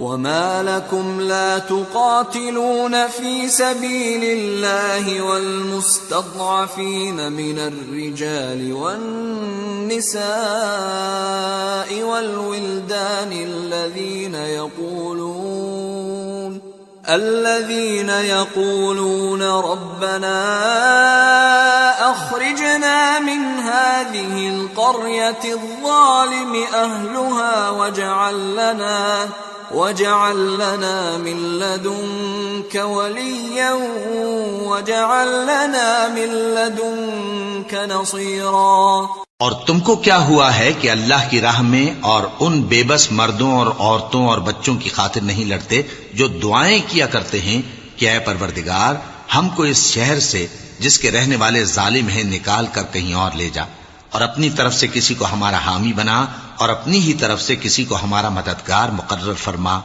وما لكم لا تقاتلون في سبيل الله والمستضعفين من الرجال والنساء والولدان الذين يقولون ربنا أخرجنا من هذه القرية الظالم أهلها واجعل لنا من لدنك وليا واجعل لنا من لدنك نصيرا۔ اور تم کو کیا ہوا ہے کہ اللہ کی راہ میں اور ان بے بس مردوں اور عورتوں اور بچوں کی خاطر نہیں لڑتے جو دعائیں کیا کرتے ہیں کہ اے پروردگار ہم کو اس شہر سے جس کے رہنے والے ظالم ہیں نکال کر کہیں اور لے جا، اور اپنی طرف سے کسی کو ہمارا حامی بنا اور اپنی ہی طرف سے کسی کو ہمارا مددگار مقرر فرما۔